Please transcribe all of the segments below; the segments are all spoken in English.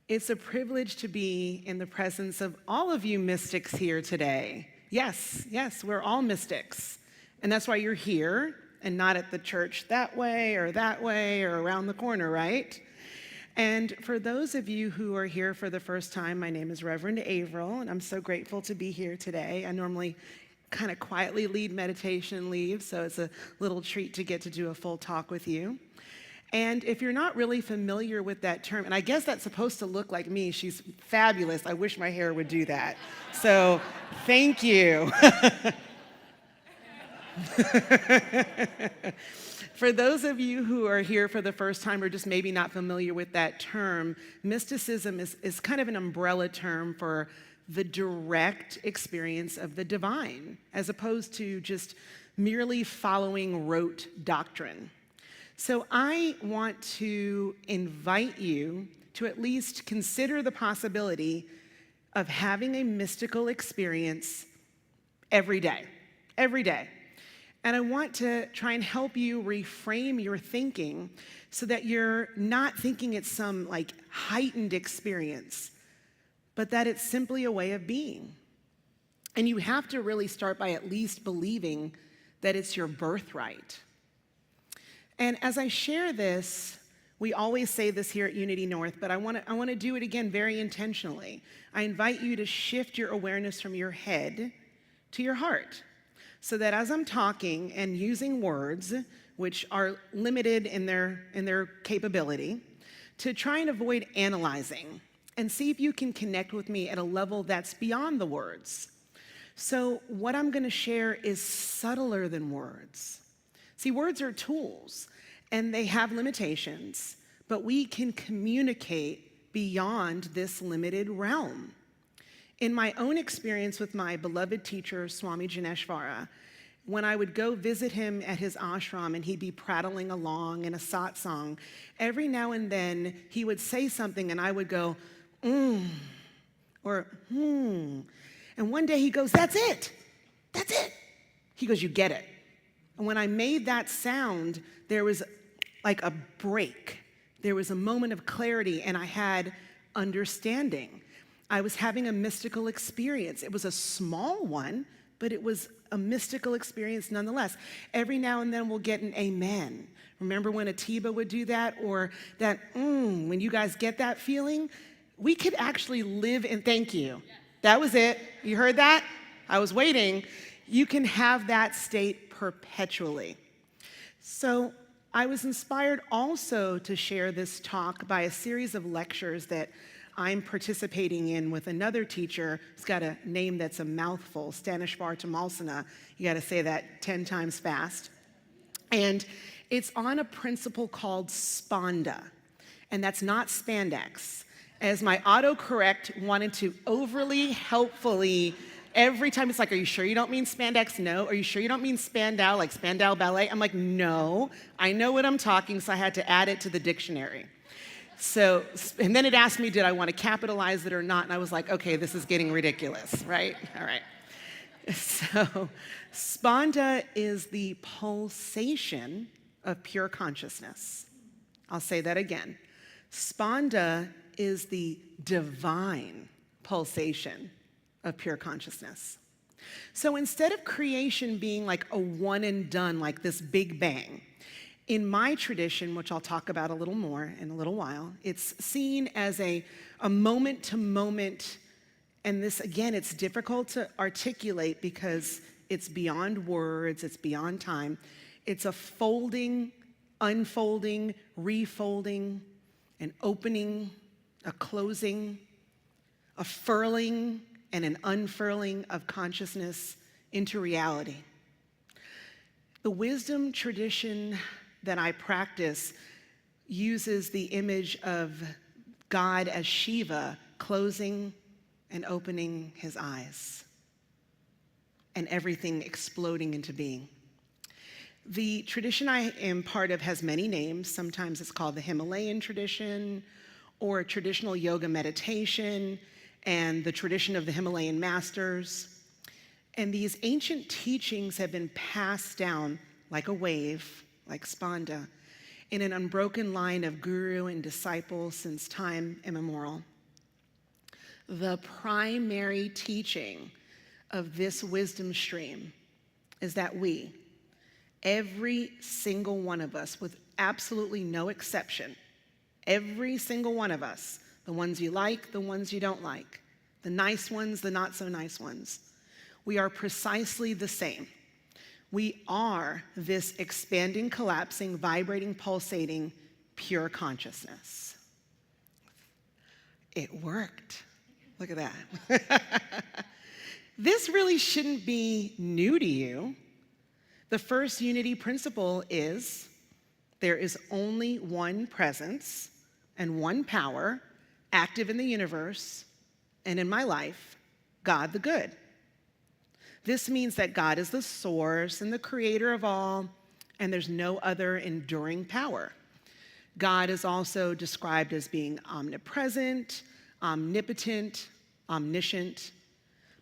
It's a privilege to be in the presence of all of you mystics here today. Yes, we're all mystics. And that's why you're here and not at the church that way or around the corner, right? And for those of you who are here for the first time, my name is Reverend Avril, and I'm so grateful to be here today. I normally kind of quietly lead meditation and leave, so it's a little treat to get to do a full talk with you. And if you're not really familiar with that term, and I guess that's supposed to look like me, she's fabulous. I wish my hair would do that. So thank you. For those of you who are here for the first time or just maybe not familiar with that term, mysticism is kind of an umbrella term for the direct experience of the divine, as opposed to just merely following rote doctrine. So I want to invite you to at least consider the possibility of having a mystical experience every day. And I want to try and help you reframe your thinking so that you're not thinking it's some like heightened experience, but that it's simply a way of being. And you have to really start by at least believing that it's your birthright. And as I share this, we always say this here at Unity North, but I want to do it again very intentionally. I invite you to shift your awareness from your head to your heart, so that as I'm talking and using words, which are limited in their capability, to try and avoid analyzing and see if you can connect with me at a level that's beyond the words. So what I'm going to share is subtler than words. See, words are tools, and they have limitations, but we can communicate beyond this limited realm. In my own experience with my beloved teacher, Swami Janeshvara, when I would go visit him at his ashram and he'd be prattling along in a satsang, every now and then he would say something and I would go, or And one day he goes, that's it. He goes, you get it. And when I made that sound, there was like a break. There was a moment of clarity, and I had understanding. I was having a mystical experience. It was a small one, but it was a mystical experience nonetheless. Every now and then we'll get an amen. Remember when Atiba would do that? Or that, when you guys get that feeling? We could actually live in, thank you. That was it. You heard that? I was waiting. You can have that state perpetually. So I was inspired also to share this talk by a series of lectures that I'm participating in with another teacher who's got a name that's a mouthful, Stanishvar Tamalsana. You got to say that 10 times fast. And it's on a principle called sponda, and that's not spandex. As my autocorrect wanted to overly helpfully, every time it's like, are you sure you don't mean spandex? No. Are you sure you don't mean Spandau, like Spandau Ballet? I'm like, no, I know what I'm talking, so I had to add it to the dictionary. So, and then it asked me, did I want to capitalize it or not? And I was like, okay, this is getting ridiculous, right? All right. So, Sponda is the pulsation of pure consciousness. I'll say that again. Sponda is the divine pulsation of pure consciousness. So instead of creation being like a one and done, like this big bang, in my tradition, which I'll talk about a little more in a little while, it's seen as a moment to moment, and this, again, it's difficult to articulate because it's beyond words, it's beyond time. It's a folding, unfolding, refolding, an opening, a closing, a furling, and an unfurling of consciousness into reality. The wisdom tradition that I practice uses the image of God as Shiva closing and opening his eyes, and everything exploding into being. The tradition I am part of has many names. Sometimes it's called the Himalayan tradition, or traditional yoga meditation, and the tradition of the Himalayan masters. And these ancient teachings have been passed down like a wave, like Sponda, in an unbroken line of guru and disciple since time immemorial. The primary teaching of this wisdom stream is that we, every single one of us, with absolutely no exception, every single one of us, the ones you like, the ones you don't like, the nice ones, the not so nice ones, we are precisely the same. We are this expanding, collapsing, vibrating, pulsating, pure consciousness. It worked. Look at that. This really shouldn't be new to you. The first unity principle is there is only one presence and one power active in the universe and in my life, God the good. This means that God is the source and the creator of all, and there's no other enduring power. God is also described as being omnipresent, omnipotent, omniscient.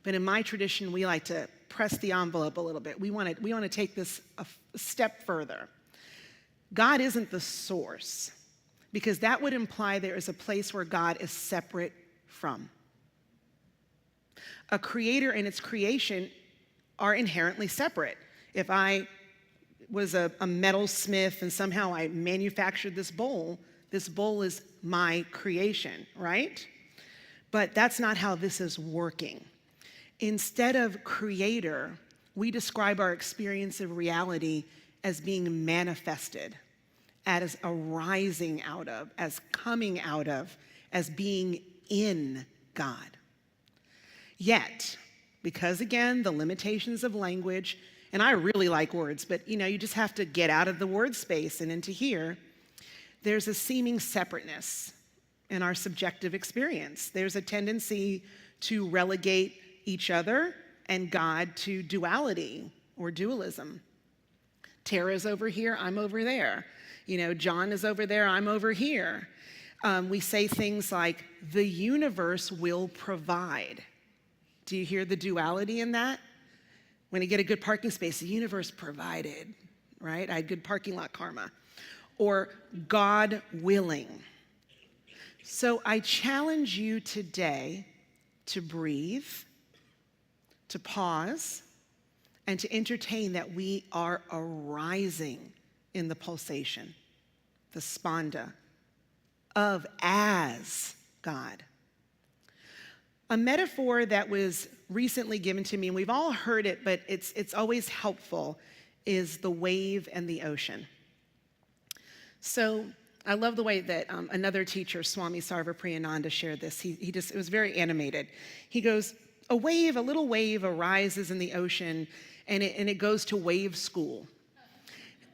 But in my tradition, we like to press the envelope a little bit. We want to take this a step further. God isn't the source, because that would imply there is a place where God is separate from. A creator and its creation are inherently separate. If I was a metalsmith and somehow I manufactured this bowl is my creation, right? But that's not how this is working. Instead of creator, we describe our experience of reality as being manifested, as arising out of, as coming out of, as being in God. Yet, because again, the limitations of language, and I really like words, but you just have to get out of the word space and into here, there's a seeming separateness in our subjective experience. There's a tendency to relegate each other and God to duality or dualism. Tara's over here, I'm over there. John is over there, I'm over here. We say things like, the universe will provide. Do you hear the duality in that? When you get a good parking space, the universe provided, right? I had good parking lot karma. Or God willing. So I challenge you today to breathe, to pause, and to entertain that we are arising in the pulsation, the spanda of as God. A metaphor that was recently given to me, and we've all heard it, but it's always helpful, is the wave and the ocean. So I love the way that another teacher, Swami Sarvapriyananda, shared this. It was very animated. He goes, a little wave arises in the ocean, and it goes to wave school.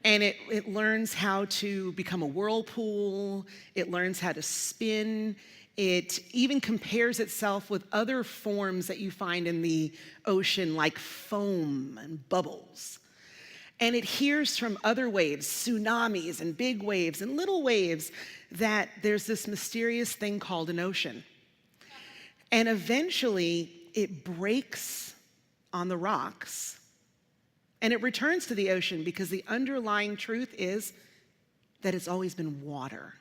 And it learns how to become a whirlpool. It learns how to spin. It even compares itself with other forms that you find in the ocean, like foam and bubbles. And it hears from other waves, tsunamis and big waves and little waves, that there's this mysterious thing called an ocean. And eventually, it breaks on the rocks, and it returns to the ocean because the underlying truth is that it's always been water.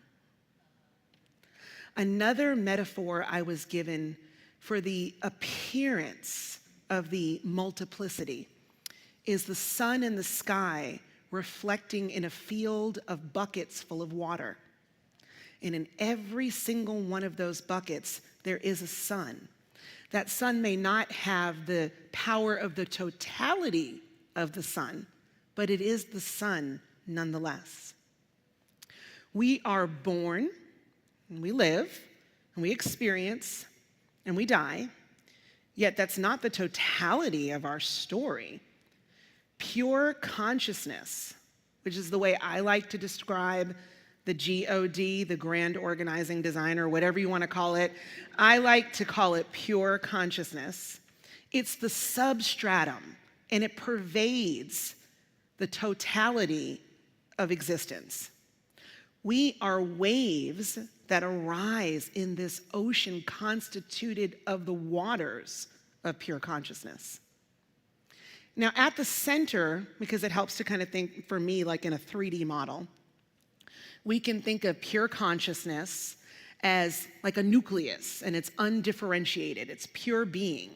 Another metaphor I was given for the appearance of the multiplicity is the sun in the sky reflecting in a field of buckets full of water. And in every single one of those buckets, there is a sun. That sun may not have the power of the totality of the sun, but it is the sun nonetheless. We are born, and we live, and we experience, and we die, yet that's not the totality of our story. Pure consciousness, which is the way I like to describe the G-O-D, the grand organizing designer, whatever you want to call it. I like to call it pure consciousness. It's the substratum, and it pervades the totality of existence. We are waves that arise in this ocean constituted of the waters of pure consciousness. Now, at the center, because it helps to kind of think, for me, like in a 3D model, we can think of pure consciousness as like a nucleus, and it's undifferentiated, it's pure being.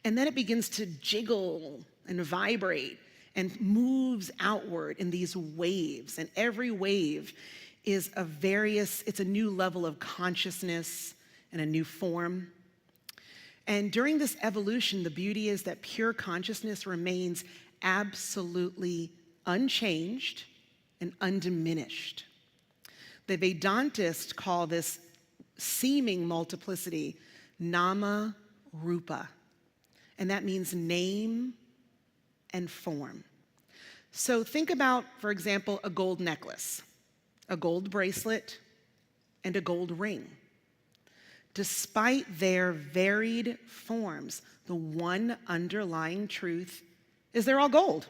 And then it begins to jiggle and vibrate and moves outward in these waves. And every wave is it's a new level of consciousness and a new form. And during this evolution, the beauty is that pure consciousness remains absolutely unchanged and undiminished. The Vedantists call this seeming multiplicity nama rupa, and that means name and form. So think about, for example, a gold necklace, a gold bracelet, and a gold ring. Despite their varied forms, the one underlying truth is they're all gold.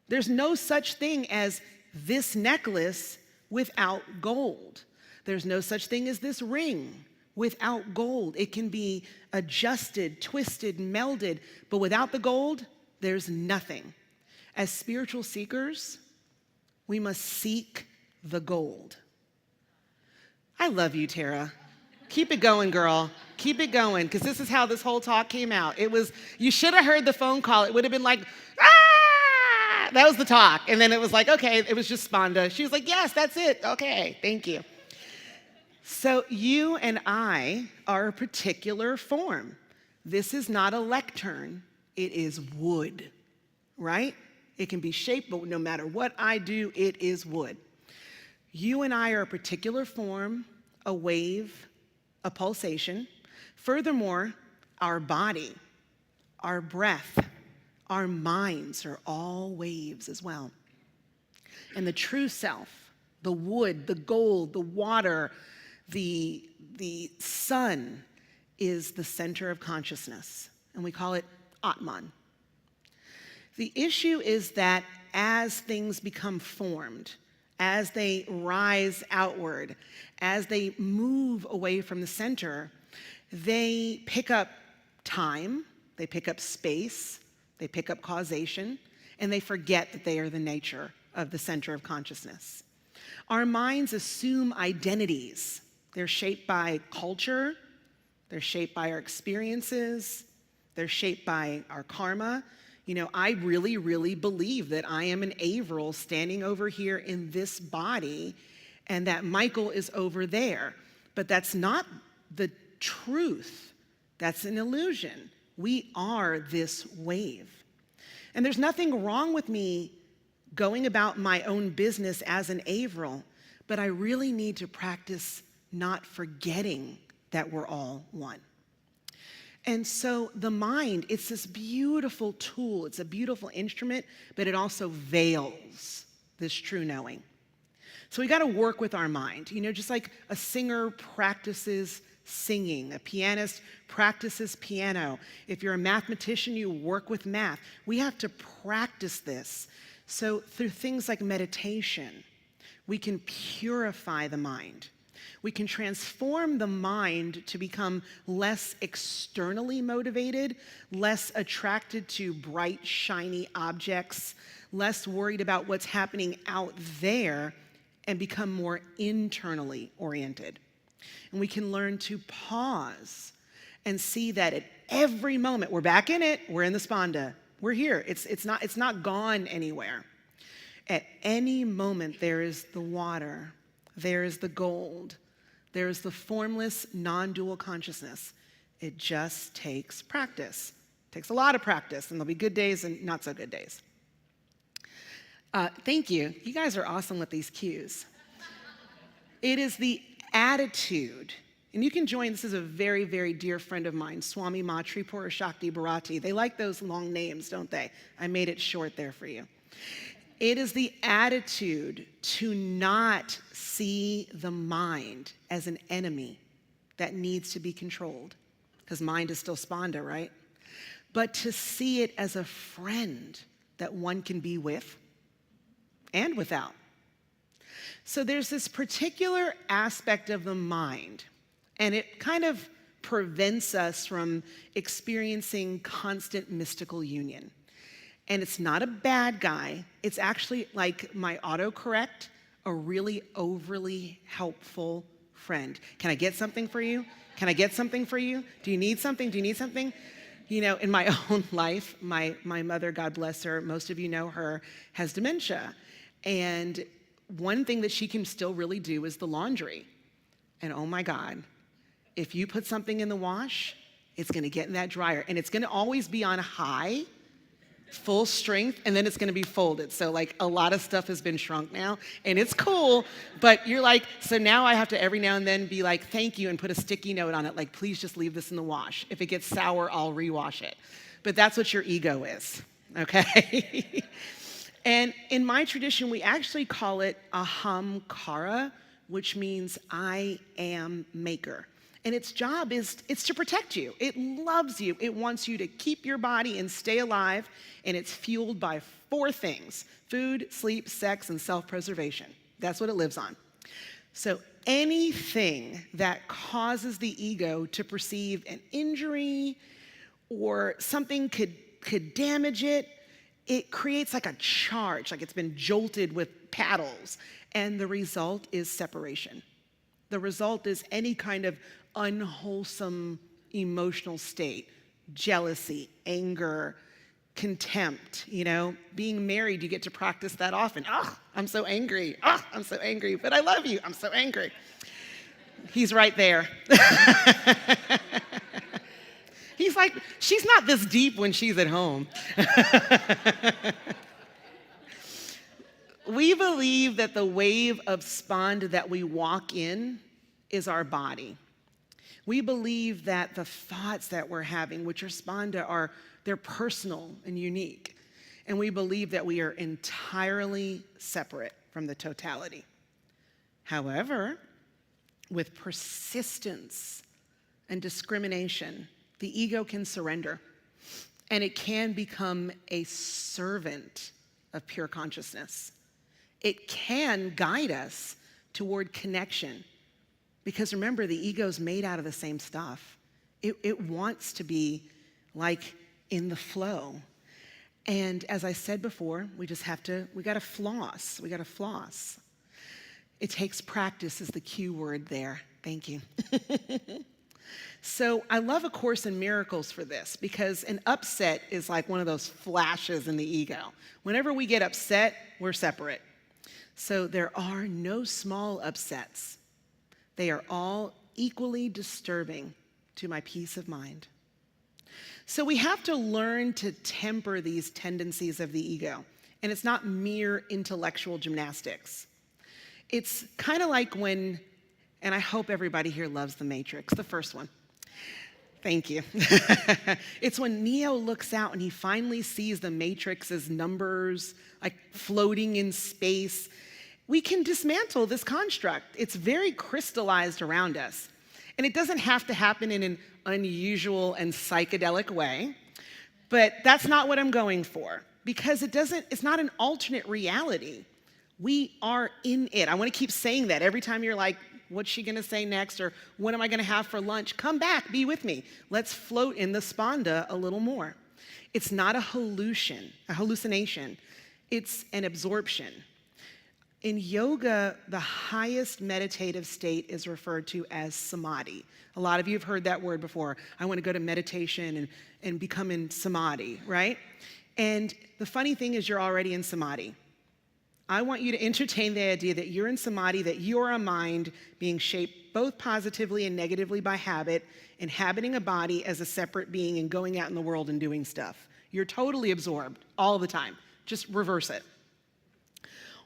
There's no such thing as this necklace without gold. There's no such thing as this ring without gold. It can be adjusted, twisted, melded, but without the gold, there's nothing. As spiritual seekers, we must seek the gold. I love you, Tara. Keep it going, girl. Keep it going, because this is how this whole talk came out. You should have heard the phone call. It would have been like, ah! That was the talk. And then it was like, okay, it was just Sponda. She was like, yes, that's it. Okay, thank you. So you and I are a particular form. This is not a lectern. It is wood, right? It can be shaped, but no matter what I do, it is wood. You and I are a particular form, a wave, a pulsation. Furthermore, our body, our breath, our minds are all waves as well. And the true self, the wood, the gold, the water, the sun is the center of consciousness, and we call it Atman. The issue is that as things become formed, as they rise outward, as they move away from the center, they pick up time, they pick up space, they pick up causation, and they forget that they are the nature of the center of consciousness. Our minds assume identities. They're shaped by culture, they're shaped by our experiences, they're shaped by our karma. You know, I really, really believe that I am an Avril standing over here in this body and that Michael is over there. But that's not the truth. That's an illusion. We are this wave. And there's nothing wrong with me going about my own business as an Avril, but I really need to practice not forgetting that we're all one. And so the mind, it's this beautiful tool, it's a beautiful instrument, but it also veils this true knowing. So we gotta work with our mind. You know, just like a singer practices singing, a pianist practices piano. If you're a mathematician, you work with math. We have to practice this. So through things like meditation, we can purify the mind. We can transform the mind to become less externally motivated, less attracted to bright, shiny objects, less worried about what's happening out there, and become more internally oriented. And we can learn to pause and see that at every moment, we're back in it, we're in the Sponda, we're here, it's not gone anywhere. At any moment, there is the water, there is the gold, there is the formless, non-dual consciousness. It just takes practice. It takes a lot of practice, and there'll be good days and not so good days. Thank you. You guys are awesome with these cues. It is the attitude, and you can join, this is a very, very dear friend of mine, Swami Ma Tripura Shakti Bharati. They like those long names, don't they? I made it short there for you. It is the attitude to not see the mind as an enemy that needs to be controlled, because mind is still Sponda, right? But to see it as a friend that one can be with and without. So there's this particular aspect of the mind, and it kind of prevents us from experiencing constant mystical union. And it's not a bad guy. It's actually, like my autocorrect, a really overly helpful friend. Can I get something for you? Can I get something for you? Do you need something? Do you need something? You know, in my own life, my mother, God bless her, most of you know her, has dementia. And one thing that she can still really do is the laundry. And oh my God, if you put something in the wash, it's gonna get in that dryer. And it's gonna always be on high, full strength, and then it's gonna be folded. So like a lot of stuff has been shrunk now, and it's cool, but you're like, so now I have to every now and then be like, thank you, and put a sticky note on it, like, please just leave this in the wash. If it gets sour, I'll rewash it. But that's what your ego is, okay? And in my tradition, we actually call it ahamkara, which means I am maker. And its job is, it's to protect you. It loves you. It wants you to keep your body and stay alive. And it's fueled by 4 things: food, sleep, sex, and self-preservation. That's what it lives on. So anything that causes the ego to perceive an injury or something could damage it, it creates like a charge, like it's been jolted with paddles. And the result is separation. The result is any kind of unwholesome emotional state: jealousy, anger, contempt. You know, being married, you get to practice that often. Oh, I'm so angry. Oh, I'm so angry, but I love you. I'm so angry. He's right there. He's like, she's not this deep when she's at home. We believe that the wave of spanda that we walk in is our body. We believe that the thoughts that we're having, which are spanda, they're personal and unique. And we believe that we are entirely separate from the totality. However, with persistence and discrimination, the ego can surrender, and it can become a servant of pure consciousness. It can guide us toward connection. Because remember, the ego's made out of the same stuff. It wants to be like in the flow. And as I said before, we gotta floss. We gotta floss. It takes practice is the key word there. Thank you. So I love A Course in Miracles for this, because an upset is like one of those flashes in the ego. Whenever we get upset, we're separate. So there are no small upsets. They are all equally disturbing to my peace of mind. So we have to learn to temper these tendencies of the ego. And it's not mere intellectual gymnastics. It's kind of like when, and I hope everybody here loves The Matrix, the first one. Thank you. It's when Neo looks out and he finally sees the Matrix as numbers, like floating in space. We can dismantle this construct. It's very crystallized around us. And it doesn't have to happen in an unusual and psychedelic way, but that's not what I'm going for, because it's not an alternate reality. We are in it. I want to keep saying that every time you're like, what's she going to say next? Or what am I going to have for lunch? Come back, be with me. Let's float in the spanda a little more. It's not a hallucination. It's an absorption. In yoga, the highest meditative state is referred to as samadhi. A lot of you have heard that word before. I want to go to meditation and become in samadhi, right? And the funny thing is, you're already in samadhi. I want you to entertain the idea that you're in samadhi, that you're a mind being shaped both positively and negatively by habit, inhabiting a body as a separate being and going out in the world and doing stuff. You're totally absorbed all the time. Just reverse it.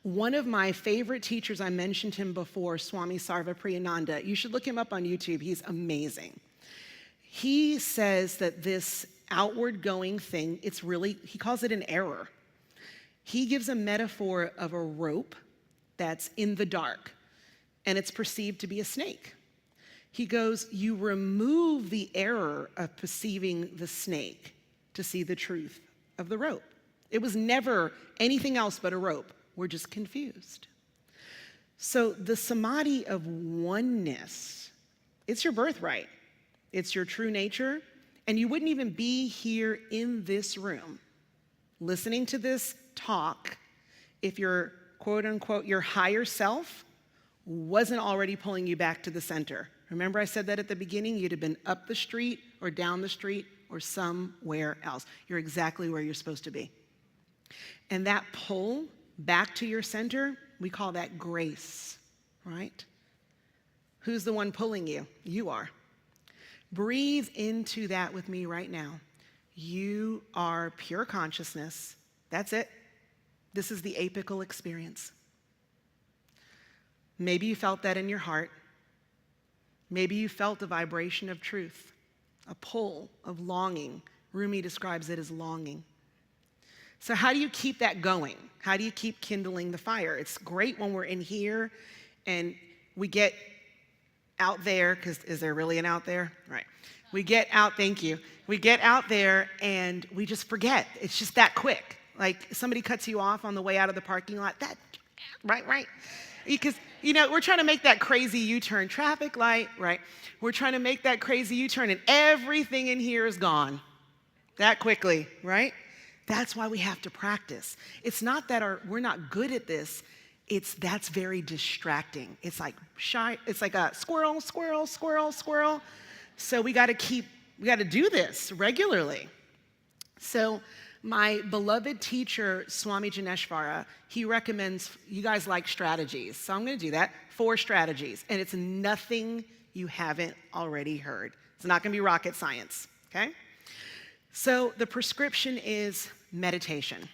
One of my favorite teachers, I mentioned him before, Swami Sarvapriyananda. You should look him up on YouTube. He's amazing. He says that this outward going thing, he calls it an error. He gives a metaphor of a rope that's in the dark, and it's perceived to be a snake. He goes, you remove the error of perceiving the snake to see the truth of the rope. It was never anything else but a rope. We're just confused. So the samadhi of oneness, it's your birthright. It's your true nature. And you wouldn't even be here in this room listening to this talk if your quote unquote, your higher self wasn't already pulling you back to the center. Remember I said that at the beginning? You'd have been up the street or down the street or somewhere else. You're exactly where you're supposed to be. And that pull back to your center, we call that grace, right? Who's the one pulling you? You are. Breathe into that with me right now. You are pure consciousness. That's it. This is the apical experience. Maybe you felt that in your heart. Maybe you felt a vibration of truth, a pull of longing. Rumi describes it as longing. So how do you keep that going? How do you keep kindling the fire? It's great when we're in here and we get out there, because is there really an out there? Right. We get out, thank you. We get out there and we just forget. It's just that quick. Like somebody cuts you off on the way out of the parking lot. Right. Because, we're trying to make that crazy U-turn, traffic light, right? We're trying to make that crazy U-turn and everything in here is gone that quickly, right? That's why we have to practice. It's not that we're not good at this. That's very distracting. It's like a squirrel. So we got to do this regularly. So my beloved teacher, Swami Janeshvara, he recommends, you guys like strategies. So I'm going to do that, 4 strategies. And it's nothing you haven't already heard. It's not going to be rocket science, okay? So the prescription is meditation.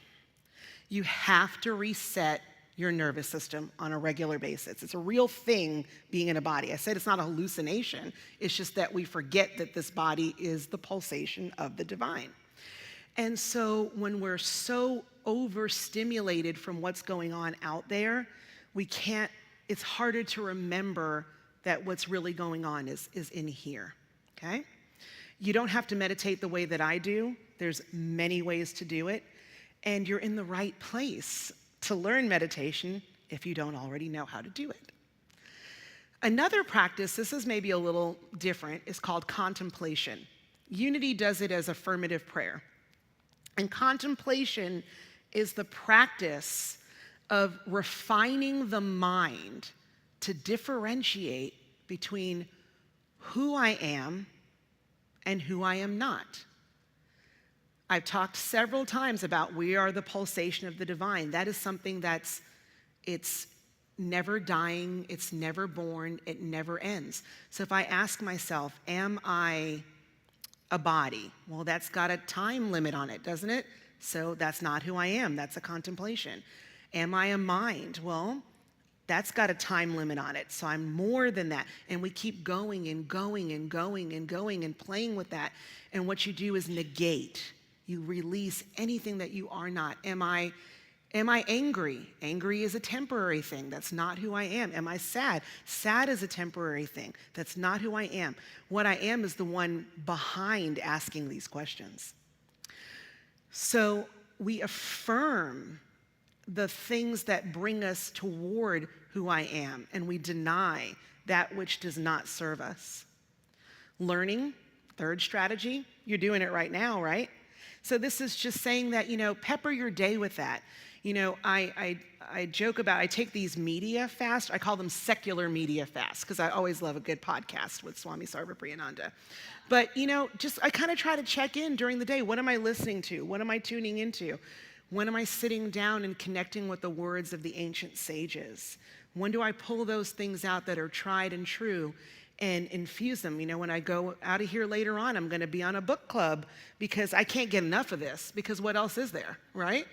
You have to reset your nervous system on a regular basis. It's a real thing being in a body. I said it's not a hallucination. It's just that we forget that this body is the pulsation of the divine. And so when we're so overstimulated from what's going on out there, it's harder to remember that what's really going on is in here, okay? You don't have to meditate the way that I do. There's many ways to do it. And you're in the right place to learn meditation if you don't already know how to do it. Another practice, this is maybe a little different, is called contemplation. Unity does it as affirmative prayer. And contemplation is the practice of refining the mind to differentiate between who I am and who I am not. I've talked several times about we are the pulsation of the divine. That is something it's never dying, it's never born, it never ends. So if I ask myself, am I a body? Well, that's got a time limit on it, doesn't it? So that's not who I am. That's a contemplation. Am I a mind? Well, that's got a time limit on it. So I'm more than that. And we keep going and going and going and going and playing with that. And what you do is negate. You release anything that you are not. Am I angry? Angry is a temporary thing. That's not who I am. Am I sad? Sad is a temporary thing. That's not who I am. What I am is the one behind asking these questions. So we affirm the things that bring us toward who I am, and we deny that which does not serve us. Learning, third strategy, you're doing it right now, right? So this is just saying that, pepper your day with that. I joke about, I take these media fasts, I call them secular media fasts, because I always love a good podcast with Swami Sarvapriyananda. But, I kind of try to check in during the day. What am I listening to? What am I tuning into? When am I sitting down and connecting with the words of the ancient sages? When do I pull those things out that are tried and true and infuse them? When I go out of here later on, I'm going to be on a book club because I can't get enough of this, because what else is there, right?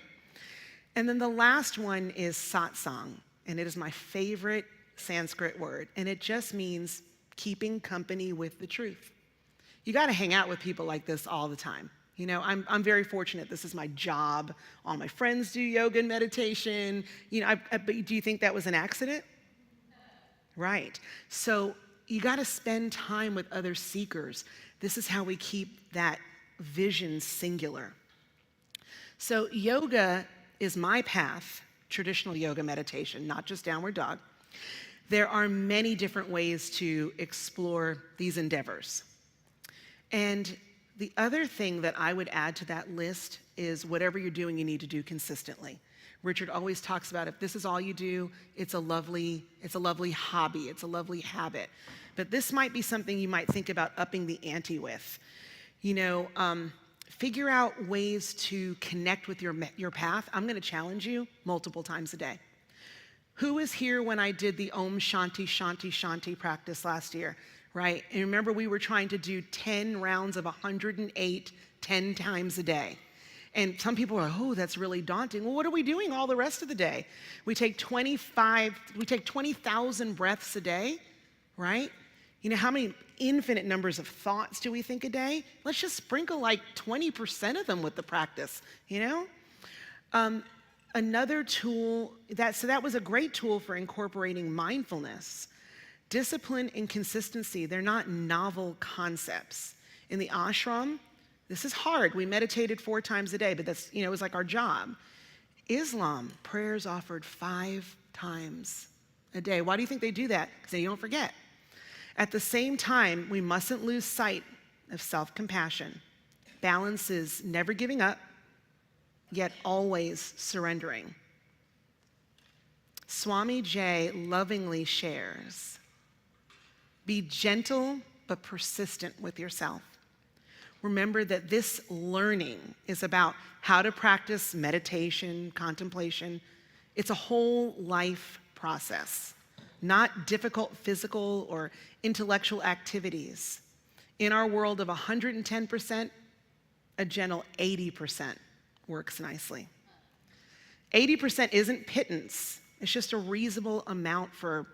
And then the last one is satsang, and it is my favorite Sanskrit word, and it just means keeping company with the truth. You got to hang out with people like this all the time. I'm very fortunate. This is my job. All my friends do yoga and meditation. But do you think that was an accident? Right. So you got to spend time with other seekers. This is how we keep that vision singular. So yoga is my path, traditional yoga meditation, not just downward dog. There are many different ways to explore these endeavors. And the other thing that I would add to that list is whatever you're doing, you need to do consistently. Richard always talks about if this is all you do, it's a lovely hobby, it's a lovely habit. But this might be something you might think about upping the ante with. Figure out ways to connect with your path. I'm going to challenge you multiple times a day. Who was here when I did the Om Shanti Shanti Shanti practice last year, right? And remember, we were trying to do 10 rounds of 108, 10 times a day. And some people are, oh, that's really daunting. Well, what are we doing all the rest of the day? We take 20,000 breaths a day, right? How many infinite numbers of thoughts do we think a day? Let's just sprinkle like 20% of them with the practice, Another tool, that was a great tool for incorporating mindfulness. Discipline and consistency, they're not novel concepts. In the ashram, this is hard. We meditated 4 times a day, but that's, it was like our job. Islam, prayers offered 5 times a day. Why do you think they do that? Because they don't forget. At the same time, we mustn't lose sight of self-compassion. Balance is never giving up, yet always surrendering. Swami Jay lovingly shares, be gentle but persistent with yourself. Remember that this learning is about how to practice meditation, contemplation. It's a whole life process, not difficult physical or intellectual activities. In our world of 110%, a gentle 80% works nicely. 80% isn't pittance. It's just a reasonable amount for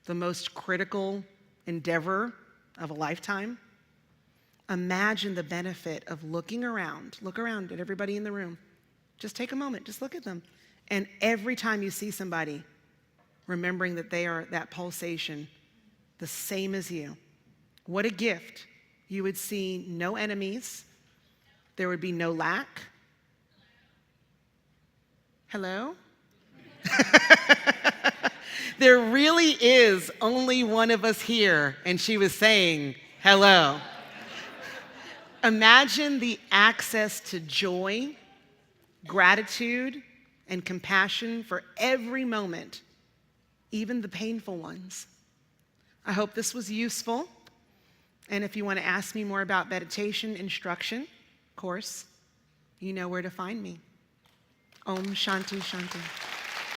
the most critical endeavor of a lifetime. Imagine the benefit of looking around. Look around at everybody in the room. Just take a moment. Just look at them. And every time you see somebody, remembering that they are that pulsation, the same as you. What a gift. You would see no enemies. There would be no lack. Hello? There really is only one of us here, and she was saying hello. Imagine the access to joy, gratitude, and compassion for every moment, even the painful ones. I hope this was useful. And if you want to ask me more about meditation instruction, of course, you know where to find me. Om Shanti Shanti.